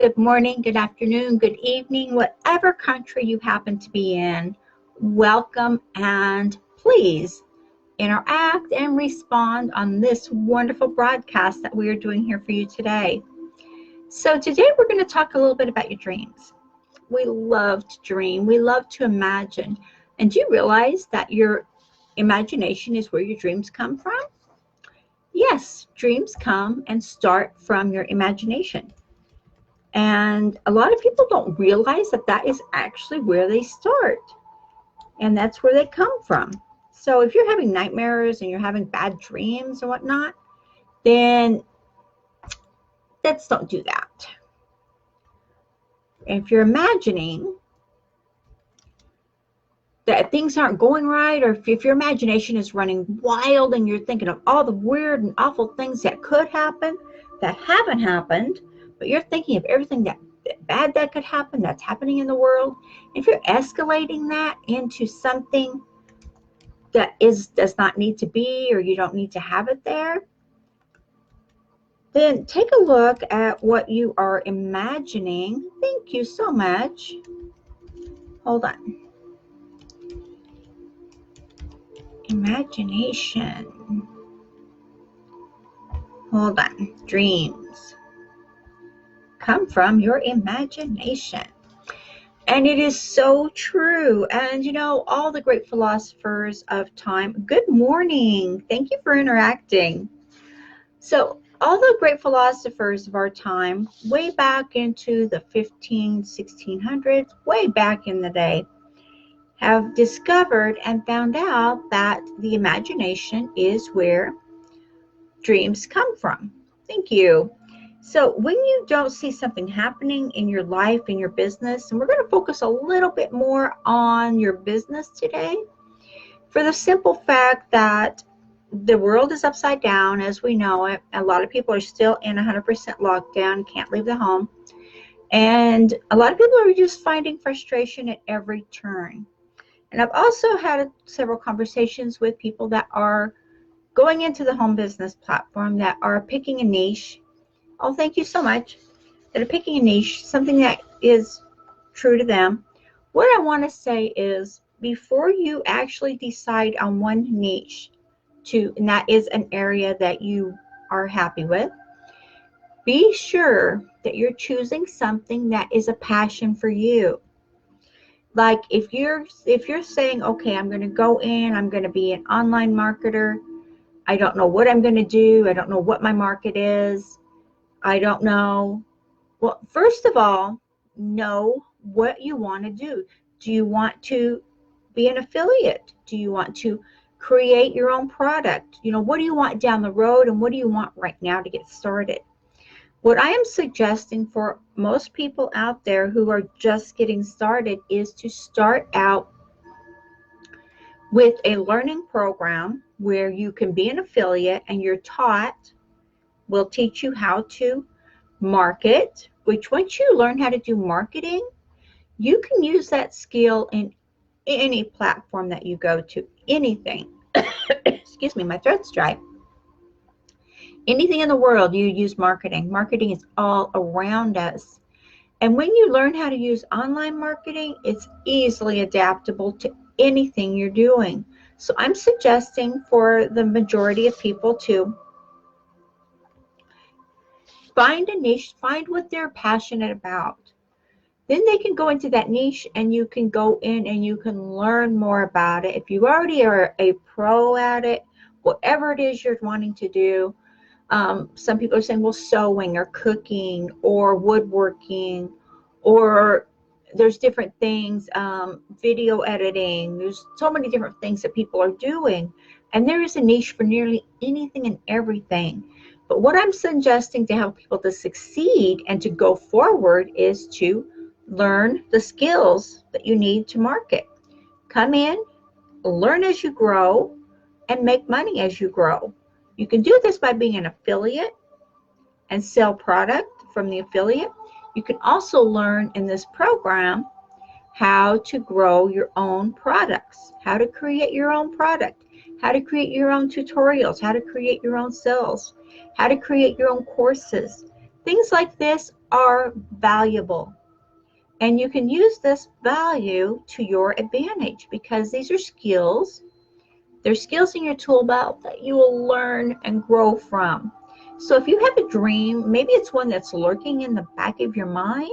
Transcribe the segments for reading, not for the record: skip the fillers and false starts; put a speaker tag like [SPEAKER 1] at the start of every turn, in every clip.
[SPEAKER 1] Good morning, good afternoon, good evening, whatever country you happen to be in. Welcome, and please interact and respond on this wonderful broadcast that we are doing here for you today. So today we're going to talk a little bit about your dreams. We love to dream. We love to imagine. And do you realize that your imagination is where your dreams come from? Yes, dreams come and start from your imagination. And a lot of people don't realize that that is actually where they start. And that's where they come from. So if you're having nightmares and you're having bad dreams and whatnot, then let's don't do that. If you're imagining that things aren't going right, or if your imagination is running wild and you're thinking of all the weird and awful things that could happen, that haven't happened, but you're thinking of everything that bad that could happen, that's happening in the world. If you're escalating that into something that does not need to be, or you don't need to have it there, then take a look at what you are imagining. Thank you so much. Hold on. Imagination. Hold on. Dreams come from your imagination. And it is so true. And you know, all the great philosophers of time, good morning. Thank you for interacting. So all the great philosophers of our time, way back into the 1600s, way back in the day, have discovered and found out that the imagination is where dreams come from. Thank you. So when you don't see something happening in your life, in your business, and we're going to focus a little bit more on your business today, for the simple fact that the world is upside down as we know it. A lot of people are still in 100% lockdown, can't leave the home. And a lot of people are just finding frustration at every turn. And I've also had several conversations with people that are going into the home business platform, that are picking a niche. Oh, thank you so much. That are picking a niche, something that is true to them. What I want to say is, before you actually decide on one niche, and that is an area that you are happy with, be sure that you're choosing something that is a passion for you. Like if you're saying, okay, I'm going to go in, I'm going to be an online marketer. I don't know what I'm going to do. I don't know what my market is. I don't know. Well, first of all, know what you want to do. Do you want to be an affiliate? Do you want to create your own product? You know, what do you want down the road, and what do you want right now to get started? What I am suggesting for most people out there who are just getting started is to start out with a learning program where you can be an affiliate, and you're taught, will teach you how to market, which once you learn how to do marketing, you can use that skill in any platform that you go to, anything. Excuse me, my throat's dry. Anything in the world, you use marketing. Marketing is all around us. And when you learn how to use online marketing, it's easily adaptable to anything you're doing. So I'm suggesting for the majority of people to find a niche, find what they're passionate about. Then they can go into that niche, and you can go in and you can learn more about it. If you already are a pro at it, whatever it is you're wanting to do, some people are saying, well, sewing or cooking or woodworking, or there's different things, video editing. There's so many different things that people are doing. And there is a niche for nearly anything and everything. But what I'm suggesting to help people to succeed and to go forward is to learn the skills that you need to market. Come in, learn as you grow, and make money as you grow. You can do this by being an affiliate and sell product from the affiliate. You can also learn in this program how to grow your own products, how to create your own product, how to create your own tutorials, how to create your own sales, how to create your own courses. Things like this are valuable. And you can use this value to your advantage because these are skills. They're skills in your tool belt that you will learn and grow from. So if you have a dream, maybe it's one that's lurking in the back of your mind,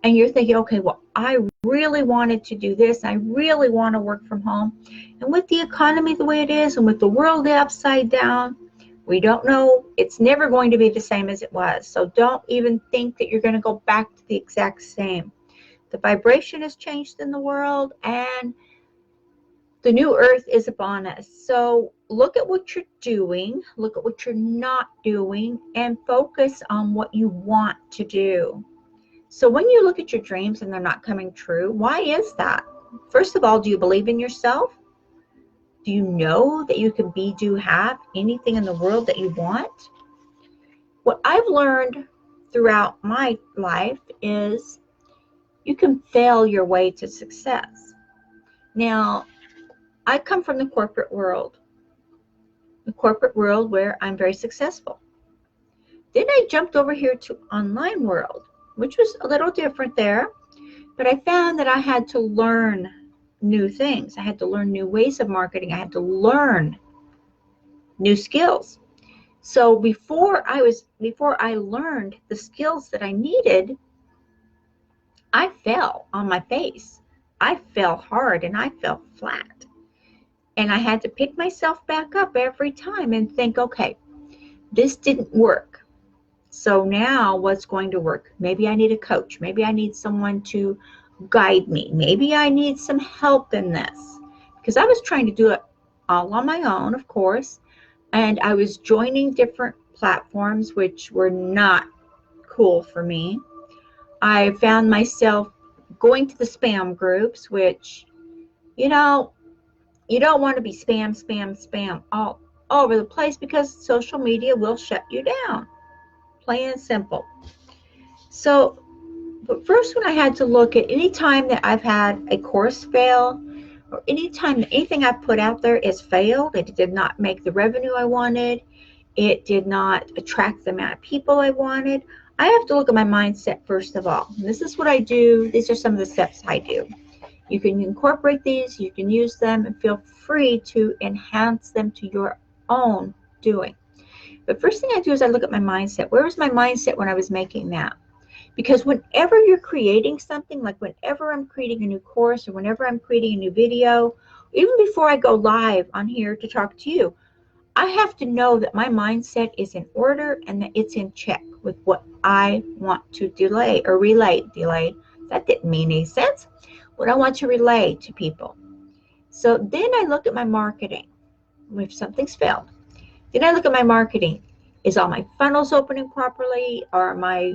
[SPEAKER 1] and you're thinking, okay, well, I really wanted to do this. I really want to work from home. And with the economy the way it is, and with the world upside down, we don't know. It's never going to be the same as it was. So don't even think that you're going to go back to the exact same. The vibration has changed in the world, and the new earth is upon us. So look at what you're doing, look at what you're not doing, and focus on what you want to do. So when you look at your dreams and they're not coming true, why is that? First of all, do you believe in yourself? Do you know that you can be, do, have anything in the world that you want? What I've learned throughout my life is you can fail your way to success. Now, I come from the corporate world where I'm very successful. Then I jumped over here to online world, which was a little different there, but I found that I had to learn new things. I had to learn new ways of marketing. I had to learn new skills. So before I learned the skills that I needed, I fell on my face. I fell hard and I fell flat. And I had to pick myself back up every time and think, okay, this didn't work. So now what's going to work? Maybe I need a coach. Maybe I need someone to guide me. Maybe I need some help in this. Because I was trying to do it all on my own, of course. And I was joining different platforms, which were not cool for me. I found myself going to the spam groups, which, you don't want to be spam all over the place because social media will shut you down. Plain and simple. So, but first when I had to look at any time that I've had a course fail, or any time that anything I've put out there is failed, it did not make the revenue I wanted, it did not attract the amount of people I wanted, I have to look at my mindset first of all. And this is what I do. These are some of the steps I do. You can incorporate these, you can use them, and feel free to enhance them to your own doing. But first thing I do is I look at my mindset. Where was my mindset when I was making that? Because whenever you're creating something, like whenever I'm creating a new course or whenever I'm creating a new video, even before I go live on here to talk to you, I have to know that my mindset is in order and that it's in check with what I want to relay. That didn't mean any sense. What I want to relay to people. So then I look at my marketing. If something's failed, then I look at my marketing. Is all my funnels opening properly? Are my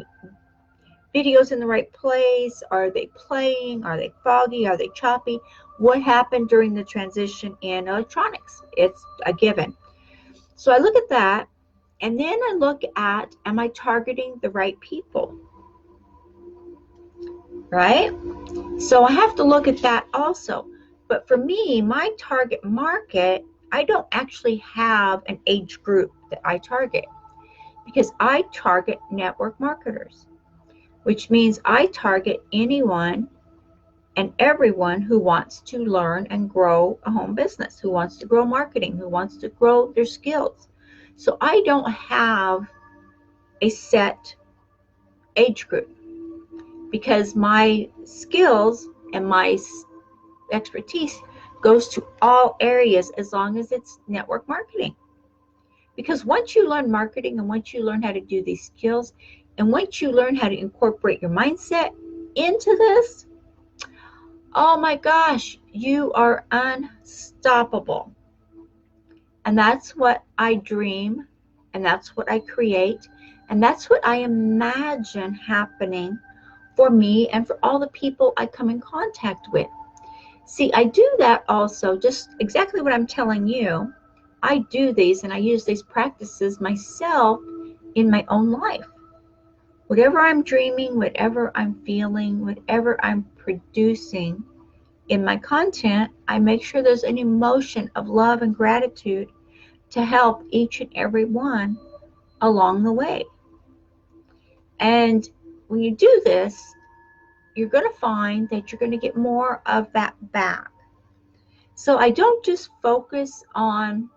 [SPEAKER 1] videos in the right place? Are they playing? Are they foggy? Are they choppy? What happened during the transition in electronics? It's a given. So I look at that, and then I look at, am I targeting the right people? Right? So I have to look at that also. But for me, my target market, I don't actually have an age group that I target because I target network marketers, which means I target anyone and everyone who wants to learn and grow a home business, who wants to grow marketing, who wants to grow their skills. So I don't have a set age group because my skills and my expertise goes to all areas as long as it's network marketing. Because once you learn marketing and once you learn how to do these skills and once you learn how to incorporate your mindset into this, oh my gosh, you are unstoppable. And that's what I dream, and that's what I create, and that's what I imagine happening for me and for all the people I come in contact with. See, I do that also, just exactly what I'm telling you. I do these and I use these practices myself in my own life. Whatever I'm dreaming, whatever I'm feeling, whatever I'm producing in my content, I make sure there's an emotion of love and gratitude to help each and every one along the way. And when you do this, you're going to find that you're going to get more of that back. So I don't just focus on,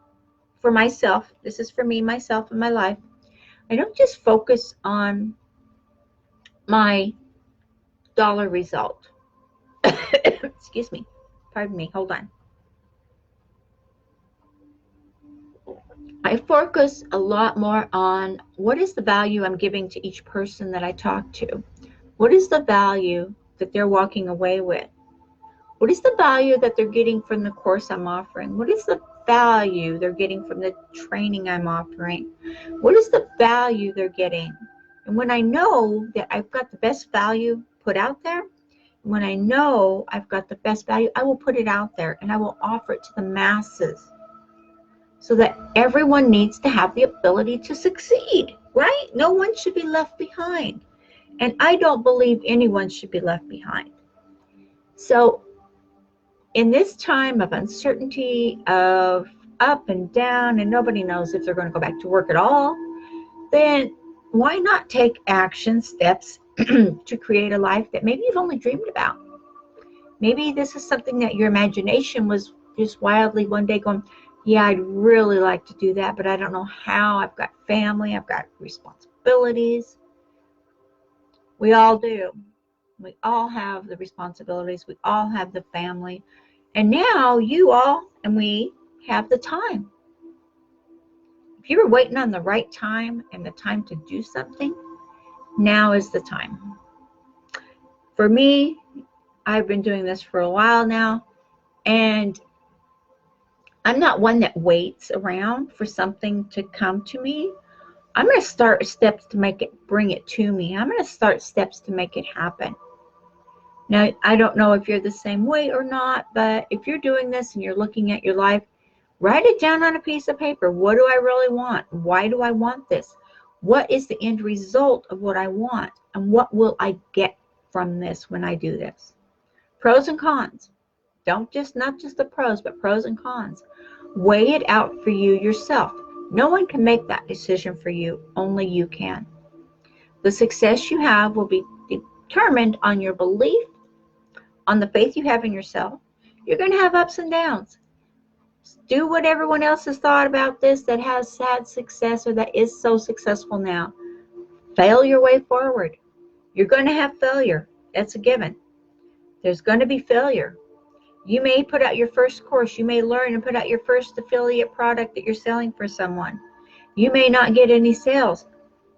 [SPEAKER 1] for myself, this is for me, myself, and my life, I don't just focus on my dollar result. Excuse me. Pardon me. Hold on. I focus a lot more on what is the value I'm giving to each person that I talk to? What is the value that they're walking away with? What is the value that they're getting from the course I'm offering? What is the value they're getting from the training I'm offering? What is the value they're getting? And when I know that I've got the best value put out there, when I know I've got the best value, I will put it out there and I will offer it to the masses so that everyone needs to have the ability to succeed, right? No one should be left behind. And I don't believe anyone should be left behind. So in this time of uncertainty, of up and down, and nobody knows if they're going to go back to work at all, then why not take action steps to create a life that maybe you've only dreamed about? Maybe this is something that your imagination was just wildly one day going, yeah, I'd really like to do that, but I don't know how. I've got family, I've got responsibilities. We all do. We all have the responsibilities. We all have the family. And now you all and we have the time. If you were waiting on the right time and the time to do something, now is the time. For me, I've been doing this for a while now, and I'm not one that waits around for something to come to me. I'm going to start steps to bring it to me. I'm going to start steps to make it happen. Now, I don't know if you're the same way or not, but if you're doing this and you're looking at your life, write it down on a piece of paper. What do I really want? Why do I want this? What is the end result of what I want? And what will I get from this when I do this? Pros and cons. Not just the pros, but pros and cons. Weigh it out for you yourself. No one can make that decision for you. Only you can. The success you have will be determined on your belief, on the faith you have in yourself. You're going to have ups and downs. Do what everyone else has thought about this that has had success or that is so successful now. Fail your way forward. You're going to have failure. That's a given. There's going to be failure. You may put out your first course. You may learn and put out your first affiliate product that you're selling for someone. You may not get any sales.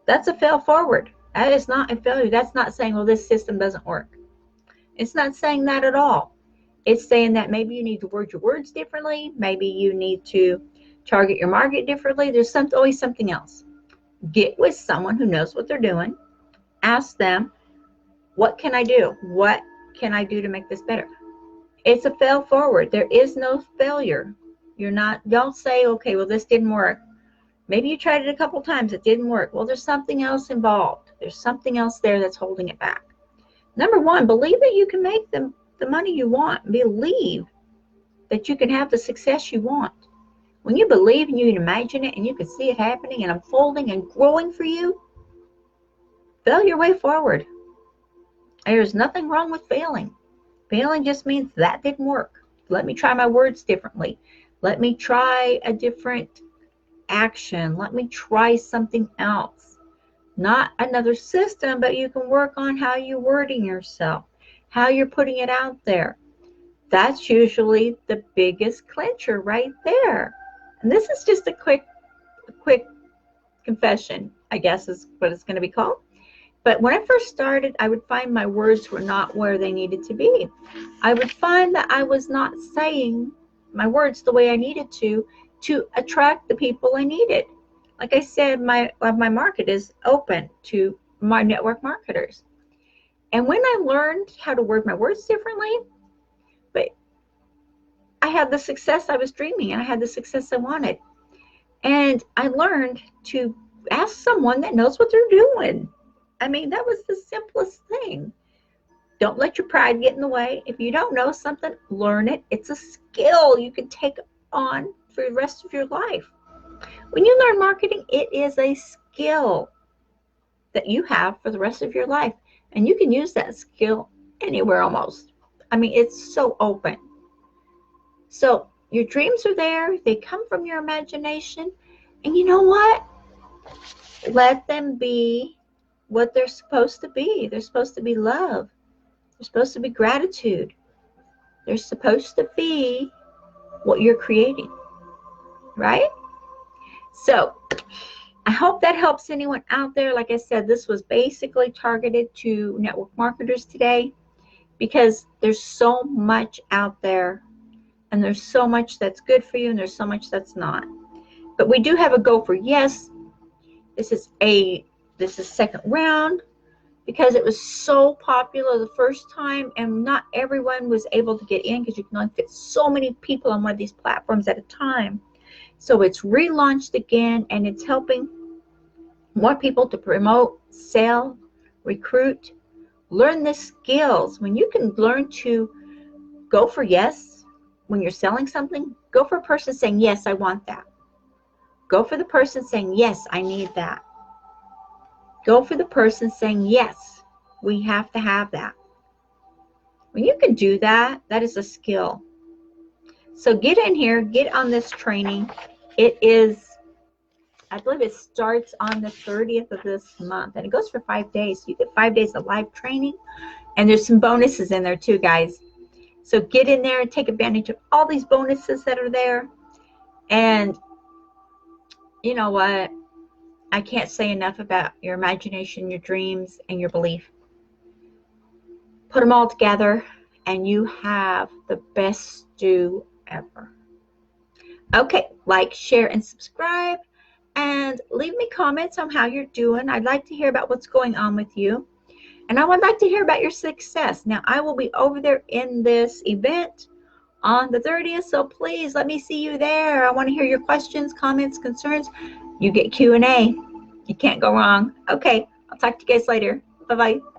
[SPEAKER 1] That's a fail forward. That is not a failure. That's not saying, well, this system doesn't work. It's not saying that at all. It's saying that maybe you need to word your words differently. Maybe you need to target your market differently. There's always something else. Get with someone who knows what they're doing. Ask them, what can I do? What can I do to make this better? It's a fail forward. There is no failure. Don't say, okay, well, this didn't work. Maybe you tried it a couple times. It didn't work. Well, there's something else involved. There's something else there that's holding it back. Number one, believe that you can make the money you want. Believe that you can have the success you want. When you believe and you can imagine it and you can see it happening and unfolding and growing for you, fail your way forward. There's nothing wrong with failing. Failing just means that didn't work. Let me try my words differently. Let me try a different action. Let me try something else. Not another system, but you can work on how you're wording yourself, how you're putting it out there. That's usually the biggest clincher right there. And this is just a quick confession, I guess is what it's going to be called. But when I first started, I would find my words were not where they needed to be. I would find that I was not saying my words the way I needed to attract the people I needed. Like I said, my market is open to my network marketers. And when I learned how to word my words differently, but I had the success I was dreaming and I had the success I wanted. And I learned to ask someone that knows what they're doing. I mean, that was the simplest thing. Don't let your pride get in the way. If you don't know something, learn it. It's a skill you can take on for the rest of your life. When you learn marketing, it is a skill that you have for the rest of your life. And you can use that skill anywhere almost. I mean, it's so open. So your dreams are there. They come from your imagination. And you know what? Let them be what they're supposed to be. They're supposed to be love. They're supposed to be gratitude. They're supposed to be what you're creating, right? So I hope that helps anyone out there. Like I said, this was basically targeted to network marketers today because there's so much out there, and there's so much that's good for you, and there's so much that's not. But we do have a go for yes. This is second round because it was so popular the first time, and not everyone was able to get in because you can only fit so many people on one of these platforms at a time. So it's relaunched again, and it's helping more people to promote, sell, recruit, learn the skills. When you can learn to go for yes, when you're selling something, go for a person saying, yes, I want that. Go for the person saying, yes, I need that. Go for the person saying, yes, we have to have that. When you can do that, that is a skill. So get in here, get on this training. It is, I believe it starts on the 30th of this month, and it goes for 5 days. So you get 5 days of live training, and there's some bonuses in there too, guys. So get in there and take advantage of all these bonuses that are there. And you know what? I can't say enough about your imagination, your dreams, and your belief. Put them all together, and you have the best stew ever. Okay, like, share, and subscribe. And leave me comments on how you're doing. I'd like to hear about what's going on with you. And I would like to hear about your success. Now, I will be over there in this event on the 30th, so please let me see you there. I want to hear your questions, comments, concerns. You get Q&A. You can't go wrong. Okay, I'll talk to you guys later. Bye-bye.